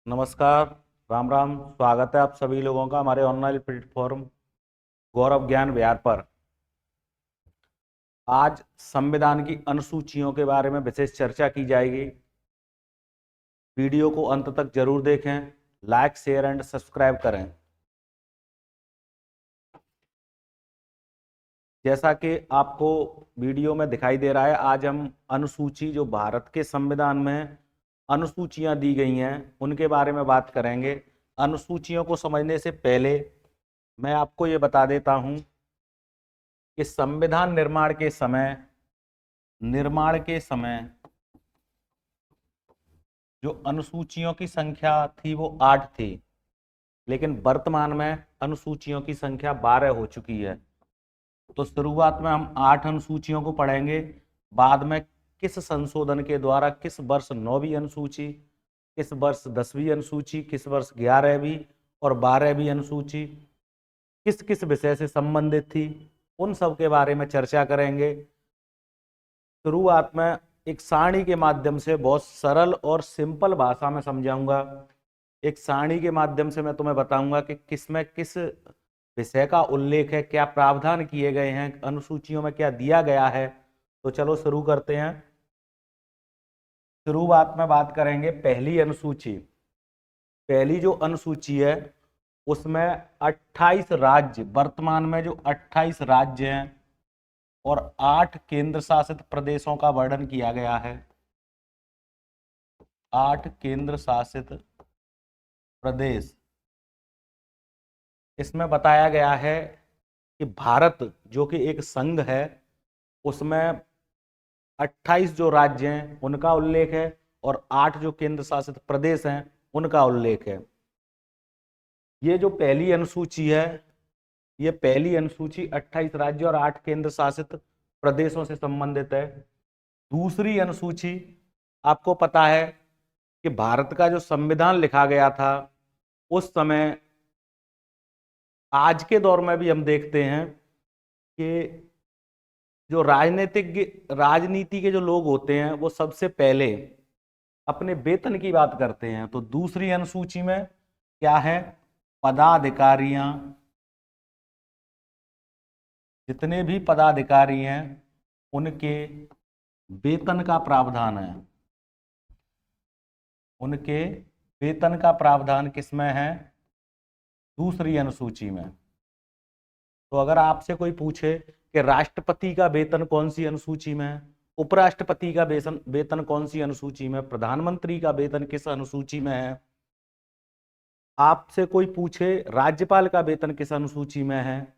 नमस्कार। राम राम। स्वागत है आप सभी लोगों का हमारे ऑनलाइन प्लेटफॉर्म गौरव ज्ञान विहार पर। आज संविधान की अनुसूचियों के बारे में विशेष चर्चा की जाएगी। वीडियो को अंत तक जरूर देखें, लाइक शेयर एंड सब्सक्राइब करें। जैसा कि आपको वीडियो में दिखाई दे रहा है, आज हम अनुसूची जो भारत के संविधान में अनुसूचियां दी गई हैं उनके बारे में बात करेंगे। अनुसूचियों को समझने से पहले मैं आपको ये बता देता हूं कि संविधान निर्माण के समय जो अनुसूचियों की संख्या थी वो 8 थी, लेकिन वर्तमान में अनुसूचियों की संख्या 12 हो चुकी है। तो शुरुआत में हम 8 अनुसूचियों को पढ़ेंगे, बाद में किस संशोधन के द्वारा किस वर्ष 9वीं अनुसूची, किस वर्ष 10वीं अनुसूची, किस वर्ष 11वीं और 12वीं अनुसूची किस किस विषय से संबंधित थी, उन सब के बारे में चर्चा करेंगे। शुरुआत में एक सारणी के माध्यम से बहुत सरल और सिंपल भाषा में समझाऊंगा। एक सारणी के माध्यम से मैं तुम्हें बताऊंगा कि किसमें किस विषय का उल्लेख है, क्या प्रावधान किए गए हैं, अनुसूचियों में क्या दिया गया है। तो चलो शुरू करते हैं। शुरुआत में बात करेंगे पहली अनुसूची। पहली जो अनुसूची है उसमें 28 राज्य, वर्तमान में जो 28 राज्य हैं और 8 केंद्र शासित प्रदेशों का वर्णन किया गया है। 8 केंद्र शासित प्रदेश। इसमें बताया गया है कि भारत जो कि एक संघ है उसमें 28 जो राज्य हैं उनका उल्लेख है और 8 जो केंद्र शासित प्रदेश हैं उनका उल्लेख है। ये जो पहली अनुसूची है, ये पहली अनुसूची 28 राज्य और 8 केंद्र शासित प्रदेशों से संबंधित है। दूसरी अनुसूची, आपको पता है कि भारत का जो संविधान लिखा गया था उस समय, आज के दौर में भी हम देखते हैं कि जो राजनीति के जो लोग होते हैं वो सबसे पहले अपने वेतन की बात करते हैं। तो दूसरी अनुसूची में क्या है, पदाधिकारियां, जितने भी पदाधिकारी हैं उनके वेतन का प्रावधान है। उनके वेतन का प्रावधान किसमें है, दूसरी अनुसूची में। तो अगर आपसे कोई पूछे कि राष्ट्रपति का वेतन कौन सी अनुसूची में है, उपराष्ट्रपति का वेतन कौन सी अनुसूची में, प्रधानमंत्री का वेतन किस अनुसूची में है, आपसे कोई पूछे राज्यपाल का वेतन किस अनुसूची में है,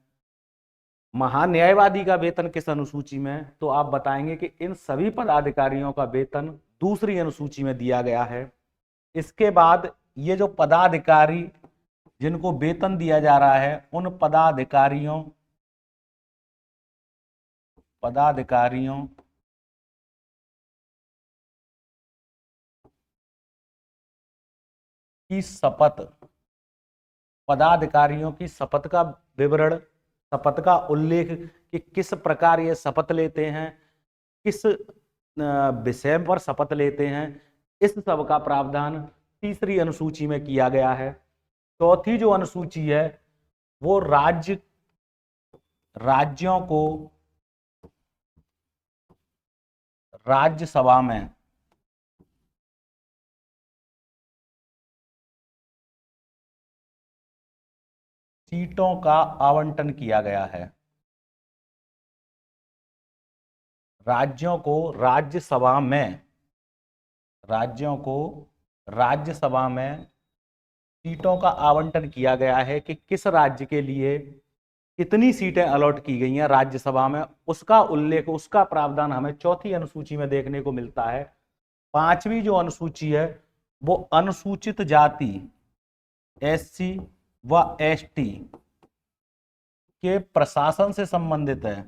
महान्यायवादी का वेतन किस अनुसूची में है, तो आप बताएंगे कि इन सभी पदाधिकारियों का वेतन दूसरी अनुसूची में दिया गया है। इसके बाद ये जो पदाधिकारी जिनको वेतन दिया जा रहा है उन पदाधिकारियों की शपथ, पदाधिकारियों की शपथ का विवरण, शपथ का उल्लेख कि किस प्रकार ये शपथ लेते हैं, किस विषय पर शपथ लेते हैं, इस सब का प्रावधान तीसरी अनुसूची में किया गया है। चौथी जो अनुसूची है वो राज्यों को राज्यसभा में सीटों का आवंटन किया गया है। राज्यों को राज्यसभा में सीटों का आवंटन किया गया है कि किस राज्य के लिए कितनी सीटें अलॉट की गई हैं राज्यसभा में, उसका उल्लेख, उसका प्रावधान हमें चौथी अनुसूची में देखने को मिलता है। पांचवी जो अनुसूची है वो अनुसूचित जाति, SC व ST के प्रशासन से संबंधित है।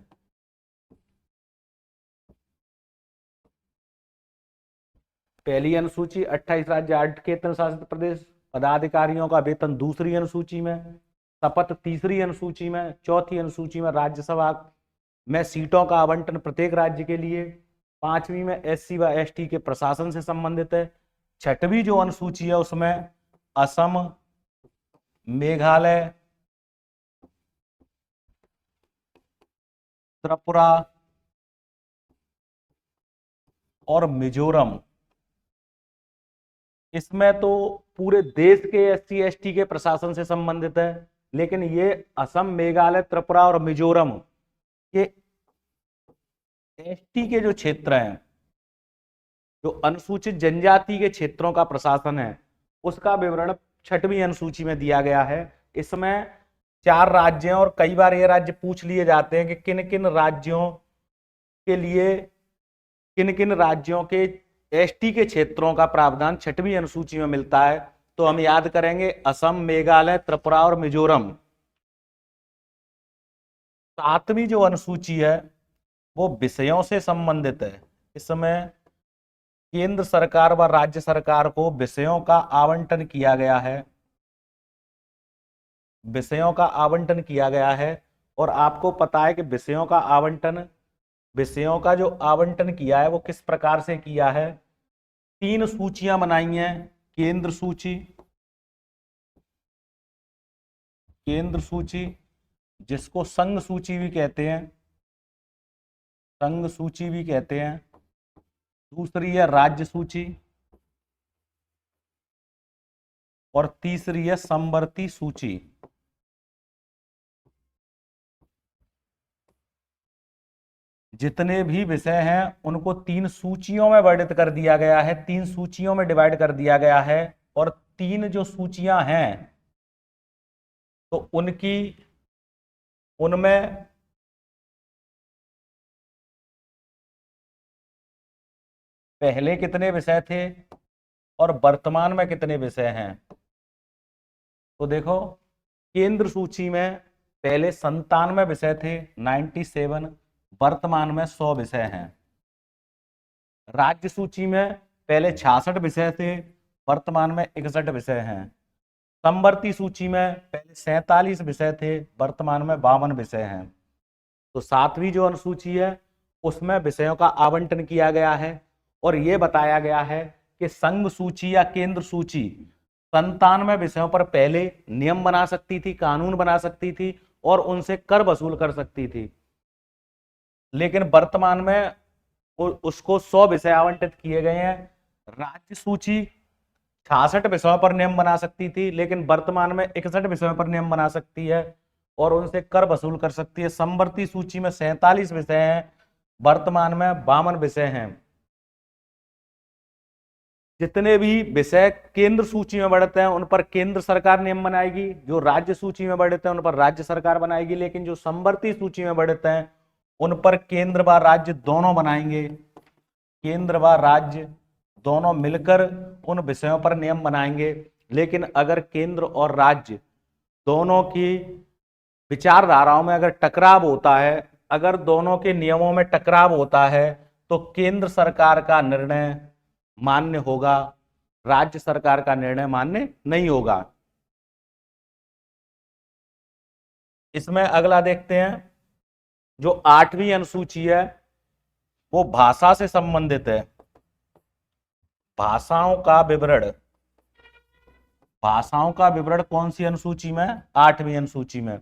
पहली अनुसूची 28 राज्य 8 केंद्र शासित प्रदेश, पदाधिकारियों का वेतन दूसरी अनुसूची में, शपथ तीसरी अनुसूची में, चौथी अनुसूची में राज्यसभा में सीटों का आवंटन प्रत्येक राज्य के लिए, पांचवी में SC व ST के प्रशासन से संबंधित है। छठवीं जो अनुसूची है उसमें असम, मेघालय, त्रिपुरा और मिजोरम। इसमें तो पूरे देश के एससी एसटी के प्रशासन से संबंधित है, लेकिन ये असम, मेघालय, त्रिपुरा और मिजोरम ये एसटी के जो क्षेत्र हैं, जो अनुसूचित जनजाति के क्षेत्रों का प्रशासन है, उसका विवरण 6वीं अनुसूची में दिया गया है। इसमें 4 राज्य हैं और कई बार ये राज्य पूछ लिए जाते हैं कि किन किन राज्यों के लिए, किन किन राज्यों के एसटी के क्षेत्रों का प्रावधान 6वीं अनुसूची में मिलता है। तो हम याद करेंगे असम, मेघालय, त्रिपुरा और मिजोरम। 7वीं जो अनुसूची है वो विषयों से संबंधित है। इसमें केंद्र सरकार व राज्य सरकार को विषयों का आवंटन किया गया है, विषयों का आवंटन किया गया है। और आपको पता है कि विषयों का आवंटन, विषयों का जो आवंटन किया है वो किस प्रकार से किया है। 3 सूचियां बनाई हैं, केंद्र सूची, केंद्र सूची जिसको संघ सूची भी कहते हैं, संघ सूची भी कहते हैं। दूसरी है राज्य सूची और तीसरी है समवर्ती सूची। जितने भी विषय हैं उनको 3 सूचियों में वर्णित कर दिया गया है, 3 सूचियों में डिवाइड कर दिया गया है। और 3 जो सूचियां हैं तो उनकी, उनमें पहले कितने विषय थे और वर्तमान में कितने विषय हैं। तो देखो, केंद्र सूची में पहले 97 विषय थे, 97। वर्तमान में 100 विषय हैं। राज्य सूची में पहले 66 विषय थे, वर्तमान में 61 विषय हैं। समवर्ती सूची में पहले 47 विषय थे, वर्तमान में 52 विषय हैं। तो 7वीं जो अनुसूची है उसमें विषयों का आवंटन किया गया है और यह बताया गया है कि संघ सूची या केंद्र सूची 97 विषयों पर पहले नियम बना सकती थी, कानून बना सकती थी और उनसे कर वसूल कर सकती थी। लेकिन वर्तमान में उसको 100 विषय आवंटित किए गए हैं। राज्य सूची 66 विषयों पर नियम बना सकती थी, लेकिन वर्तमान में 61 विषयों पर नियम बना सकती है और उनसे कर वसूल कर सकती है। समवर्ती सूची में 47 विषय हैं, वर्तमान में 52 विषय हैं। जितने भी विषय केंद्र सूची में बढ़ते हैं उन पर केंद्र सरकार नियम बनाएगी, जो राज्य सूची में बढ़ते हैं उन पर राज्य सरकार बनाएगी। लेकिन जो समवर्ती सूची में बढ़ते हैं उन पर केंद्र व राज्य दोनों बनाएंगे, केंद्र व राज्य दोनों मिलकर उन विषयों पर नियम बनाएंगे। लेकिन अगर केंद्र और राज्य दोनों की विचारधाराओं में अगर टकराव होता है, अगर दोनों के नियमों में टकराव होता है, तो केंद्र सरकार का निर्णय मान्य होगा, राज्य सरकार का निर्णय मान्य नहीं होगा। इसमें अगला देखते हैं, जो 8वीं अनुसूची है वो भाषा से संबंधित है। भाषाओं का विवरण, भाषाओं का विवरण कौन सी अनुसूची में? 8वीं अनुसूची में।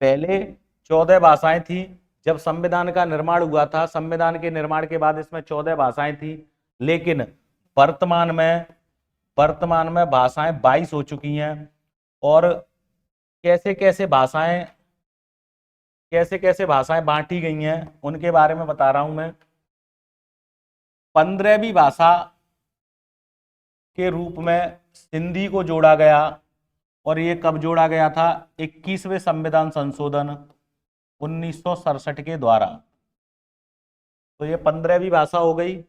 पहले 14 भाषाएं थी, जब संविधान का निर्माण हुआ था, संविधान के निर्माण के बाद इसमें 14 भाषाएं थी। लेकिन वर्तमान में भाषाएं 22 हो चुकी हैं। और कैसे कैसे भाषाएं बांटी गई हैं उनके बारे में बता रहा हूं मैं। 15वीं भाषा के रूप में सिंधी को जोड़ा गया और ये कब जोड़ा गया था? 21वें संविधान संशोधन 1967 के द्वारा। तो ये 15वीं भाषा हो गई।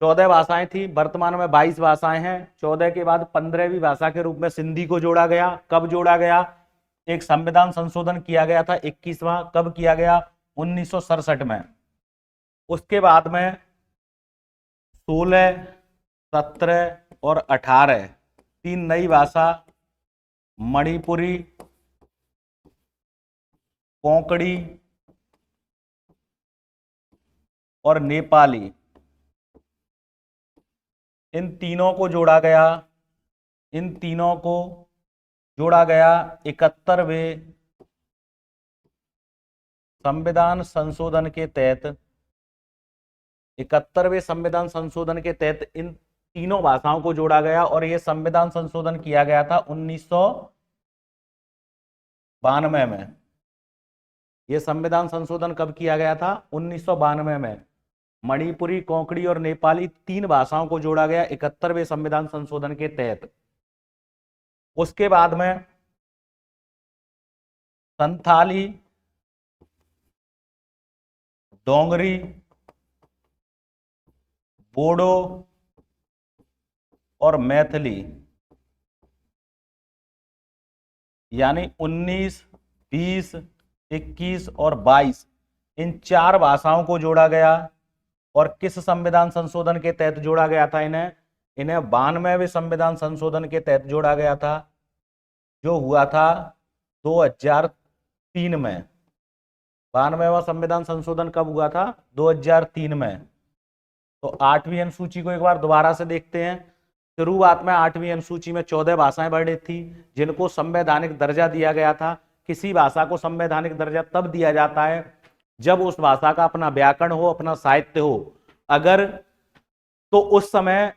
14 भाषाएं थी, वर्तमान में 22 भाषाएं हैं। 14 के बाद 15वीं भाषा के रूप में सिंधी को जोड़ा गया। कब जोड़ा गया? एक संविधान संशोधन किया गया था 21वां। कब किया गया? 1967 में। उसके बाद में 16, 17 और 18 3 नई भाषा, मणिपुरी, कोंकणी और नेपाली, इन तीनों को जोड़ा गया। इन तीनों को जोड़ा गया 71वें संविधान संशोधन के तहत। 71वें संविधान संशोधन के तहत इन तीनों भाषाओं को जोड़ा गया और यह संविधान संशोधन किया गया था 1992 में। यह संविधान संशोधन कब किया गया था? 1992 में। मणिपुरी, कोंकणी और नेपाली तीन भाषाओं को जोड़ा गया 71वें संविधान संशोधन के तहत। उसके बाद में संथाली, डोंगरी, बोडो और मैथिली, यानी 19, 20, 21 और 22 इन चार भाषाओं को जोड़ा गया। और किस संविधान संशोधन के तहत जोड़ा गया था? इन्हें 92वें संविधान संशोधन के तहत जोड़ा गया था, जो हुआ था 2003 में। 92वां संविधान संशोधन कब हुआ था? 2003 में। तो 8वीं अनुसूची को एक बार दोबारा से देखते हैं। शुरुआत में 8वीं अनुसूची में 14 भाषाएं वर्णित थी जिनको संवैधानिक दर्जा दिया गया था। किसी भाषा को संवैधानिक दर्जा तब दिया जाता है जब उस भाषा का अपना व्याकरण हो, अपना साहित्य हो। अगर तो उस समय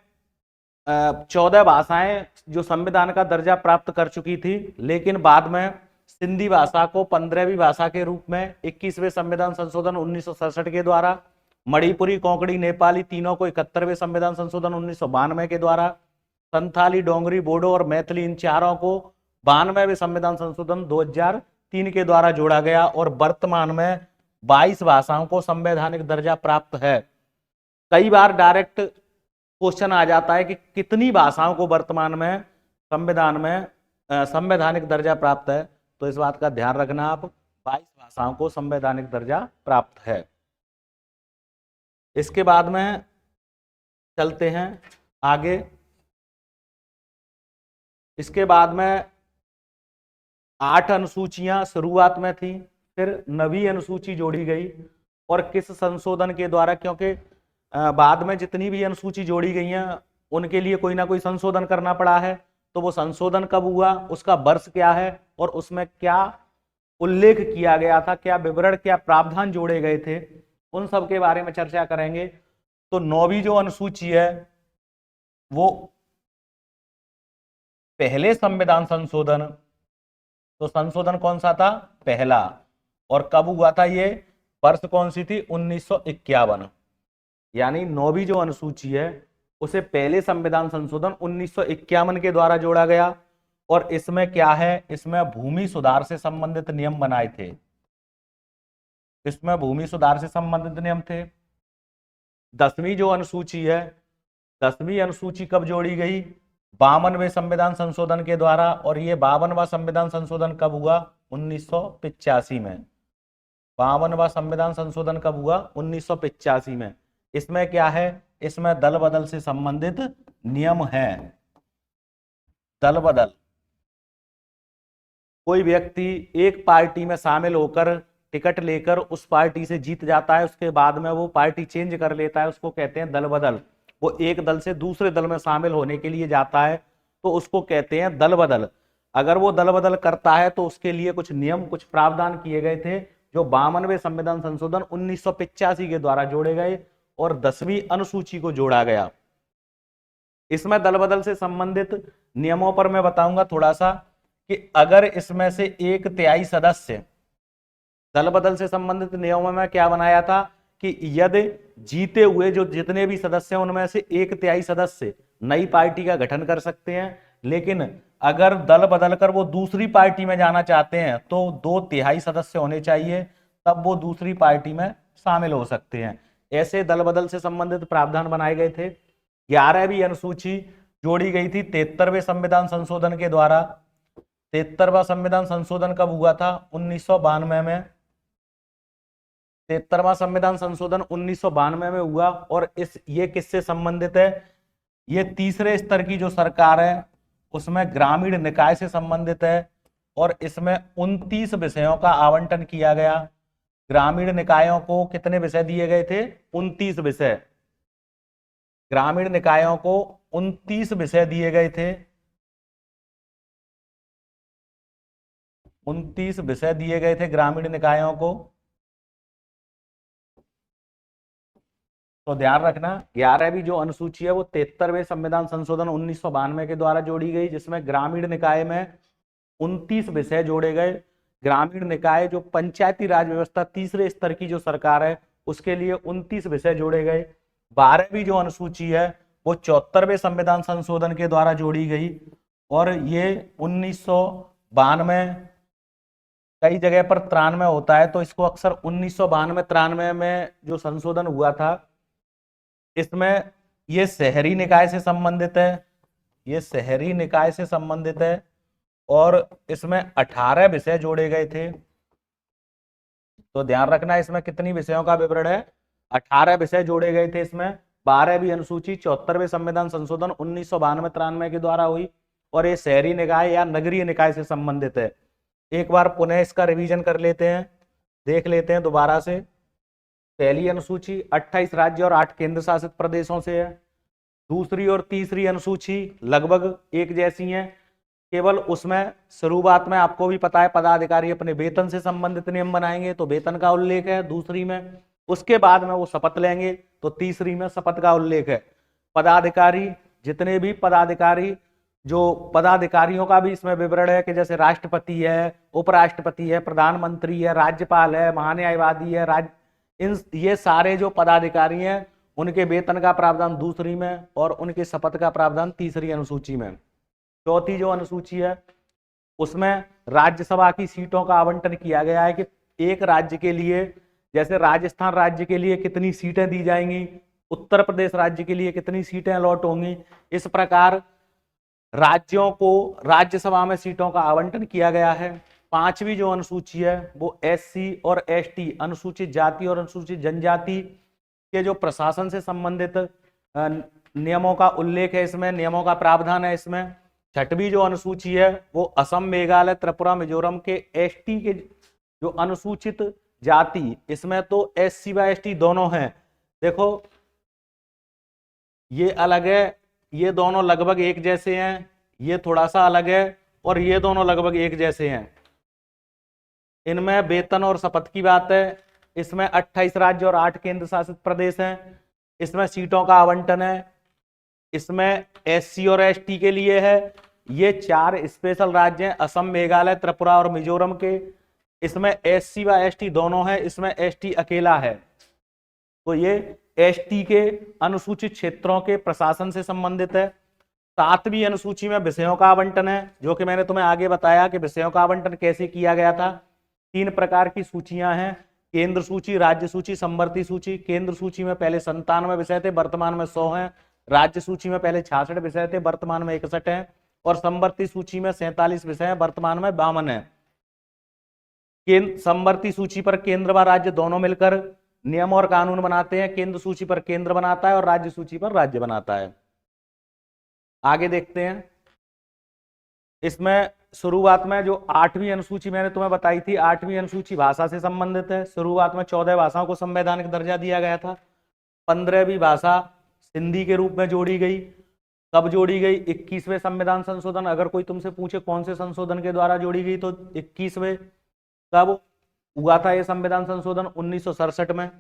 14 भाषाएं जो संविधान का दर्जा प्राप्त कर चुकी थी, लेकिन बाद में सिंधी भाषा को 15वीं भाषा के रूप में 21वें संविधान संशोधन 1967 के द्वारा, मणिपुरी, कोंकणी, नेपाली तीनों को 71वें संविधान संशोधन 1992 के द्वारा, संथाली, डोंगरी, बोडो और मैथिली इन चारों को 92वें संविधान संशोधन 2003 के द्वारा जोड़ा गया और वर्तमान में 22 भाषाओं को संवैधानिक दर्जा प्राप्त है। कई बार डायरेक्ट क्वेश्चन आ जाता है कि कितनी भाषाओं को वर्तमान में संविधान में संवैधानिक दर्जा प्राप्त है, तो इस बात का ध्यान रखना आप, 22 भाषाओं को संवैधानिक दर्जा प्राप्त है। इसके बाद में चलते हैं आगे। इसके बाद में 8 अनुसूचियां शुरुआत में थी, फिर नवी अनुसूची जोड़ी गई। और किस संशोधन के द्वारा? क्योंकि बाद में जितनी भी अनुसूची जोड़ी गई हैं उनके लिए कोई ना कोई संशोधन करना पड़ा है। तो वो संशोधन कब हुआ, उसका वर्ष क्या है और उसमें क्या उल्लेख किया गया था, क्या विवरण, क्या प्रावधान जोड़े गए थे, उन सब के बारे में चर्चा करेंगे। तो 9वीं जो अनुसूची है वो पहले संविधान संशोधन, तो संशोधन कौन सा था? पहला। और कब हुआ था ये? वर्ष कौन सी थी? 1951। यानी 9वीं जो अनुसूची है उसे पहले संविधान संशोधन 1951 के द्वारा जोड़ा गया। और इसमें क्या है? इसमें भूमि सुधार से संबंधित नियम बनाए थे। इसमें भूमि सुधार से संबंधित नियम थे। 10वीं जो अनुसूची है, 10वीं अनुसूची कब जोड़ी गई? 52वें संविधान संशोधन के द्वारा। और ये 52वां संविधान संशोधन कब हुआ? 1985 में। 52वां संविधान संशोधन कब हुआ? 1985 में। इसमें क्या है? इसमें दल बदल से संबंधित नियम है। दल बदल, कोई व्यक्ति एक पार्टी में शामिल होकर टिकट लेकर उस पार्टी से जीत जाता है, उसके बाद में वो पार्टी चेंज कर लेता है, उसको कहते हैं दल बदल। वो एक दल से दूसरे दल में शामिल होने के लिए जाता है तो उसको कहते हैं दल बदल। अगर वो दल बदल करता है तो उसके लिए कुछ नियम, कुछ प्रावधान किए गए थे जो 52वें संविधान संशोधन 1985 के द्वारा जोड़े गए और 10वीं अनुसूची को जोड़ा गया। इसमें दल बदल से संबंधित नियमों पर मैं बताऊंगा थोड़ा सा, कि अगर इसमें से 1/3 सदस्य, दल बदल से संबंधित नियमों में क्या बनाया था कि यदि जीते हुए जो जितने भी सदस्य हैं उनमें से 1/3 सदस्य नई पार्टी का गठन कर सकते हैं, लेकिन अगर दल बदल कर वो दूसरी पार्टी में जाना चाहते हैं तो 2/3 सदस्य होने चाहिए, तब वो दूसरी पार्टी में शामिल हो सकते हैं। ऐसे दल बदल से संबंधित प्रावधान बनाए गए थे। 11वीं अनुसूची जोड़ी गई थी 73वें संविधान संशोधन के द्वारा। 73वां संविधान संशोधन कब हुआ था? 1992 में। 73वां संविधान संशोधन 1992 में हुआ। और ये किससे संबंधित है? ये तीसरे स्तर की जो सरकार है उसमें ग्रामीण निकाय से संबंधित है। और इसमें 29 विषयों का आवंटन किया गया। ग्रामीण निकायों को कितने विषय दिए गए थे? 29 विषय। ग्रामीण निकायों को 29 विषय दिए गए थे। 29 विषय दिए गए थे ग्रामीण निकायों को। तो ध्यान रखना 11वीं जो अनुसूची है वो 73वें संविधान संशोधन 1992 के द्वारा जोड़ी गई, जिसमें ग्रामीण निकाय में 29 विषय जोड़े गए। ग्रामीण निकाय जो पंचायती राज व्यवस्था तीसरे स्तर की जो सरकार है उसके लिए 29 विषय जोड़े गए। 12वीं जो अनुसूची है वो 74वें संविधान संशोधन के द्वारा जोड़ी गई और ये 1992 कई जगह पर 93 होता है, तो इसको अक्सर 1992 93 में जो संशोधन हुआ था इसमें ये शहरी निकाय से संबंधित है, ये शहरी निकाय से संबंधित है और इसमें 18 विषय जोड़े गए थे। तो ध्यान रखना इसमें कितनी विषयों का विवरण है, 18 विषय जोड़े गए थे इसमें। 12वीं अनुसूची 74वें संविधान संशोधन 1992 93 के द्वारा हुई और ये शहरी निकाय या नगरीय निकाय से संबंधित है। एक बार पुनः इसका रिवीजन कर लेते हैं, देख लेते हैं दोबारा से। पहली अनुसूची 28 राज्य और 8 केंद्र शासित प्रदेशों से है। दूसरी और तीसरी अनुसूची लगभग एक जैसी हैं, केवल उसमें शुरुआत में आपको भी पता है पदाधिकारी अपने वेतन से संबंधित नियम बनाएंगे तो वेतन का उल्लेख है दूसरी में, उसके बाद में वो शपथ लेंगे तो तीसरी में शपथ का उल्लेख है। पदाधिकारी जितने भी पदाधिकारी जो पदाधिकारियों का भी इसमें विवरण है कि जैसे राष्ट्रपति है, उपराष्ट्रपति है, प्रधानमंत्री है, राज्यपाल है, महान्यायवादी है, ये सारे जो पदाधिकारी हैं उनके वेतन का प्रावधान दूसरी में और उनके शपथ का प्रावधान तीसरी अनुसूची में। चौथी जो अनुसूची है उसमें राज्यसभा की सीटों का आवंटन किया गया है कि एक राज्य के लिए, जैसे राजस्थान राज्य के लिए कितनी सीटें दी जाएंगी, उत्तर प्रदेश राज्य के लिए कितनी सीटें अलॉट होंगी, इस प्रकार राज्यों को राज्यसभा में सीटों का आवंटन किया गया है। 5वीं जो अनुसूची है वो SC और ST अनुसूचित जाति और अनुसूचित जनजाति के जो प्रशासन से संबंधित नियमों का उल्लेख है, इसमें नियमों का प्रावधान है इसमें। 6वीं जो अनुसूची है वो असम, मेघालय, त्रिपुरा, मिजोरम के ST के जो अनुसूचित जाति, इसमें तो SC व ST दोनों हैं। देखो ये अलग है, ये दोनों लगभग एक जैसे हैं, ये थोड़ा सा अलग है और ये दोनों लगभग एक जैसे हैं। इनमें वेतन और शपथ की बात है, इसमें 28 राज्य और 8 केंद्र शासित प्रदेश हैं, इसमें सीटों का आवंटन है, इसमें SC और ST के लिए है, ये 4 स्पेशल राज्य हैं असम, मेघालय, त्रिपुरा और मिजोरम के, इसमें SC व ST दोनों हैं, इसमें ST अकेला है। तो ये ST के अनुसूचित क्षेत्रों के प्रशासन से संबंधित है। 7वीं अनुसूची में विषयों का आवंटन है, जो कि मैंने तुम्हें आगे बताया कि विषयों का आवंटन कैसे किया गया था। 3 प्रकार की सूचियां हैं, केंद्र सूची, राज्य सूची, समवर्ती सूची। केंद्र सूची में पहले 97 विषय थे, वर्तमान में 100 हैं। राज्य सूची में पहले 66 विषय थे, वर्तमान में 61 हैं और समवर्ती सूची में 47 विषय हैं, वर्तमान में 52 है। समवर्ती सूची पर केंद्र व राज्य दोनों मिलकर नियम और कानून बनाते हैं। केंद्र सूची पर केंद्र बनाता है और राज्य सूची पर राज्य बनाता है। आगे देखते हैं, इसमें शुरुआत में जो 8वीं अनुसूची मैंने तुम्हें बताई थी, 8वीं अनुसूची भाषा से संबंधित है। शुरुआत में 14 भाषाओं को संवैधानिक दर्जा दिया गया था। 15वीं भाषा हिंदी के रूप में जोड़ी गई। कब जोड़ी गई? 21वें संविधान संशोधन। अगर कोई तुमसे पूछे कौन से संशोधन के द्वारा जोड़ी गई तो 21वें। कब हुआ था यह संविधान संशोधन? 1967 में।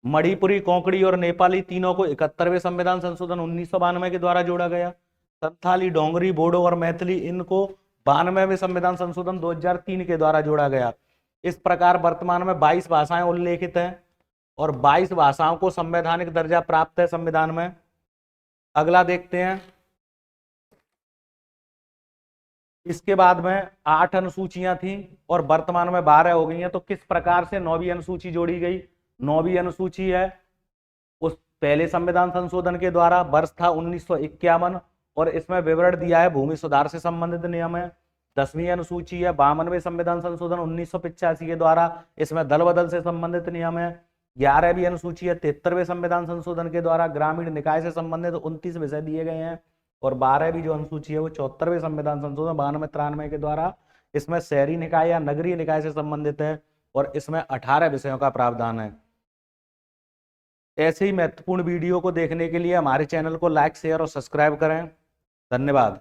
मणिपुरी, कोंकणी और नेपाली तीनों को 71वें संविधान संशोधन 1992 के द्वारा जोड़ा गया। संथाली, डोंगरी, बोडो और मैथिली इनको 92वें संविधान संशोधन 2003 के द्वारा जोड़ा गया। इस प्रकार वर्तमान में 22 भाषाएं उल्लेखित हैं और 22 भाषाओं को संवैधानिक दर्जा प्राप्त है संविधान में। अगला देखते हैं, इसके बाद में 8 अनुसूचियां थी और वर्तमान में 12 हो गई हैं। तो किस प्रकार से 9वीं अनुसूची जोड़ी गई? 9वीं अनुसूची है उस पहले संविधान संशोधन के द्वारा, वर्ष था 1951 और इसमें विवरण दिया है भूमि सुधार से संबंधित नियम है। 10वीं अनुसूची है 52वें संविधान संशोधन 1985 के द्वारा, इसमें दल बदल से संबंधित नियम है। 11वीं अनुसूची है 73वें संविधान संशोधन के द्वारा, ग्रामीण निकाय से संबंधित 29 विषय दिए गए हैं। और 12वीं जो अनुसूची है वो 74वें संविधान संशोधन 92-93 के द्वारा, इसमें शहरी निकाय या नगरीय निकाय से संबंधित है और इसमें 18 विषयों का प्रावधान है। ऐसे ही महत्वपूर्ण वीडियो को देखने के लिए हमारे चैनल को लाइक, शेयर और सब्सक्राइब करें। धन्यवाद।